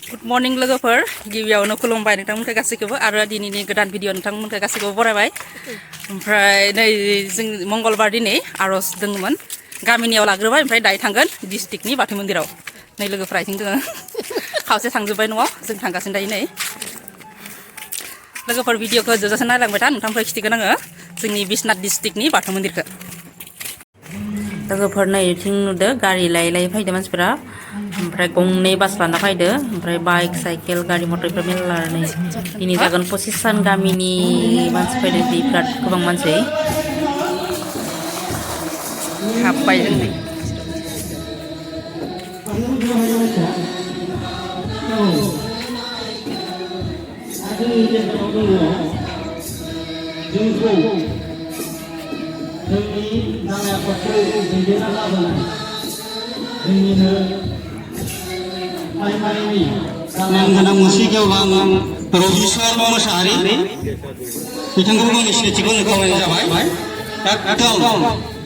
Good morning लोगोफोर गिबियावनो खुलुमबाय नोंथांमोनखौ गासैखौबो आरो दिनैनि गोदान भिडिअ नोंथांमोनखौ गासैखौबो बरायबाय ओमफ्राय नै जों मंगलबार दिनै आर'ज दङमोन गामिनियाव लाग्रोबाय ओमफ्राय दायो थांगोन डिस्ट्रिक्टनि बाथौ मन्दिराव नै लोगोफोरा इथिं दोङो खावसे थांजोब्बाय न'आव जों थांगासिनो दायो नै लोगोफोर भिडिअखौ जोबजासे नायलांबाय था नोंथांमोनखौ खिथिगोन आङो जोंनि बिश्वनाथ डिस्ट्रिक्टनि बाथौ मन्दिरखौ लोगोफोर नै इथिं नुदो गारि लायै लायै फैदो मानसिफोरा ओमफ्राय गंनै बास लाना फैदो ओमफ्राय बाइक साइकेल गारि मटरफोर मेरला नै दिनै जागोन 25 सान गामिनि मानसि फैदों बिराद गोबां मानसि हाबबाय जों नै गोनां मोनसे गेवलां रबिस्वर मोसाहारि बिथांखौबो आंनि सिनायथिखौ खावलायनाय जाबाय एकदम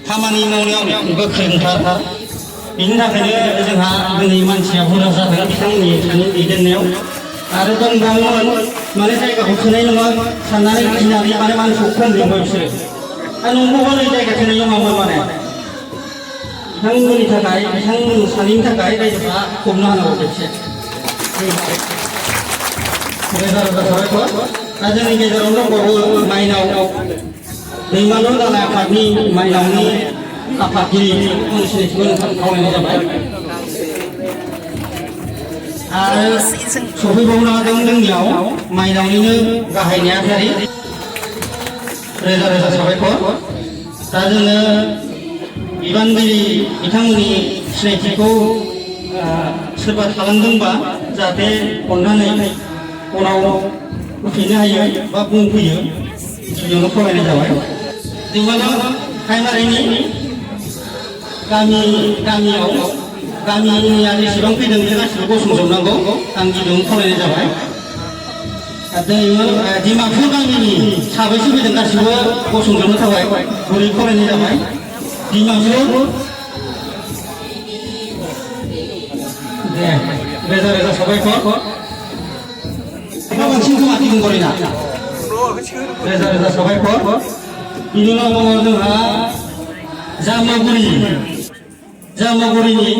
खामानि मावनायाव गोख्रोंथार बिनि थाखायनो जोंहा दिनै मानसिया बुरजा जादों बिथांमोननि दैदेननायाव आरो दंबावोमोन माने जायगाखौ थोनाय नङा साननानै गिनानै माने मानसिखौ खम लिंबाय बिसोरो आरो नंगौबा नै जायगा थोनाय नङामोन माने बिथांमोननि थाखाय बिथांमोन सानैनि थाखाय रायजोफ्रा हमनो हानांगौ खेबसे रोजा रोजा साबायखर दा जोंनि गेजेराव दंबावो माइनाव दैमालु जानाय आफादनि माइनावनि आफादगिरि आंनि सिनायथिखौ नोंथां खावलायनाय जाबाय आरो सफैबावनो हादों जोंनियाव माइनावनिनो गाहाय नेहाथारि रोजा रोजा साबायखर दा जोङो बिबानगिरि बिथांमोननि सिनायथिखौ सोरबा थालांदोंबा जाहाथे अननानै उनाव होफैनो हायो बा बुंफैयो गिबियावनो फरायनाय जाबाय दैमालु प्राइमारिनि गामियाव गामिया जेसेबां फैदों बे गासिबो गसंजोबनांगौ आं गिबियावनो फरायनाय जाबाय डिमापुर गामिनि साबैसे फैदों गासिबो गसंजोबनो थाबाय बोरै फरायनाय जाबाय डिमापुर दे रोजा रोजा साबायखर बांसिन खोमाथि बुंगरिना रोजा रोजा साबायखर बिनि उनाव दङ जोंहा जामुगुरिनि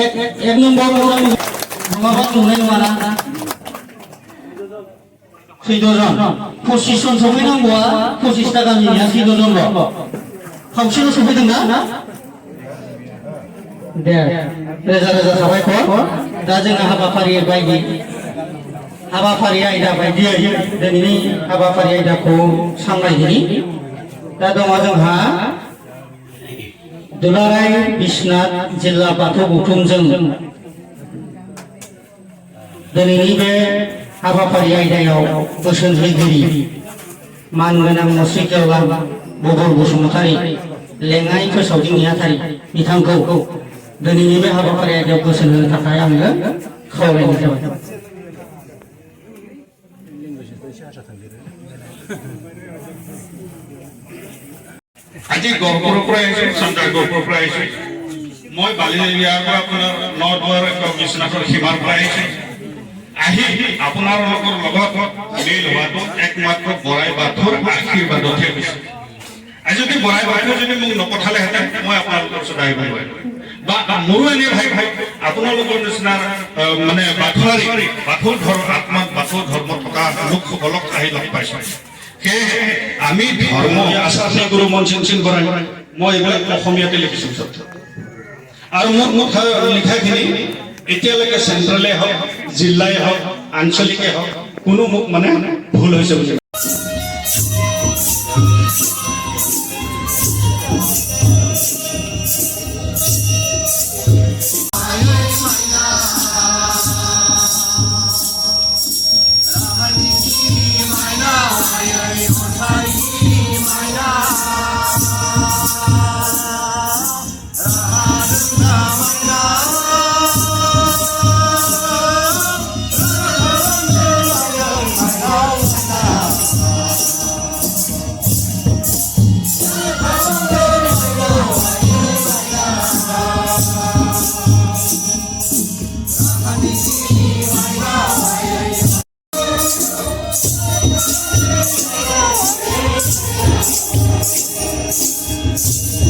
एक नम्बर नङाबा नुनाय नङाना 14 जन 25 जन सफैनांगौआ 25टा गामिनिया 14 जनल' खावसेल' सफैदों ना दे रोजा रोजा साबायखर दा जोंहा हाबाफारि आयदा बायदियै दिनैनि हाबाफारि आयदाखौ सामलायगिरि दा दङ जोंहा दुलाराय बिश्वनाथ जिल्ला बाथौ गौथुमजों दिनैनि बे हाबाफारि आयदायाव बोसोन होगिरि मानगोनां मुस्रि गेवलां बबल बसुमतारी लेङाइ फोसावदिं नेहाथारि बिथांखौ दिनैनि बे हाबाफारि आयदायाव बोसोन होनो थाखाय आङो खावलायनाय जाबाय আজি গহপুৰৰ পৰা আহিছোঁ চান্দাৰ গহপুৰৰ পৰা আহিছোঁ মই বালিয়াৰ পৰা আপোনাৰ নদুৱাৰ বিশ্বনাথৰ সীমাৰ পৰা আহিছোঁ আহি আপোনালোকৰ লগত মিল হোৱাটো একমাত্ৰ বৰাই বাথৌৰ আশীৰ্বাদতহে হৈছে আজি যদি বৰাই বাথৌ যদি মোক নপঠালেহেঁতেন মই আপোনালোকৰ ওচৰত আহিব নোৱাৰিলোঁ বা মোৰো এনে ভাই আপোনালোকৰ নিচিনা মানে বাথৌ আত্মাত বাথৌ ধৰ্ম থকা লোকসকলক আহি লগ পাইছোঁ আমি ধৰ্ম আচাৰ্য গুৰু মনসিং সিং বৰাই মই এইবিলাক অসমীয়াতে লিখিছোঁ আৰু মোক লিখাখিনি এতিয়ালৈকে চেণ্ট্ৰেলে হওক জিলাই হওক আঞ্চলিকে হওক কোনো মোক মানে ভুল হৈছে বুলি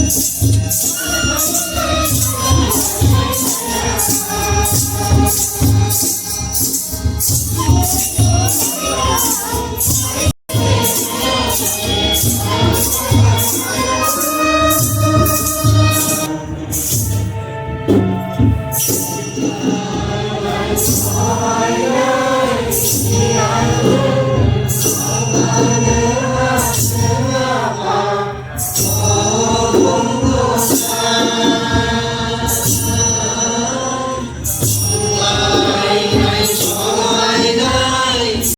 Thank you.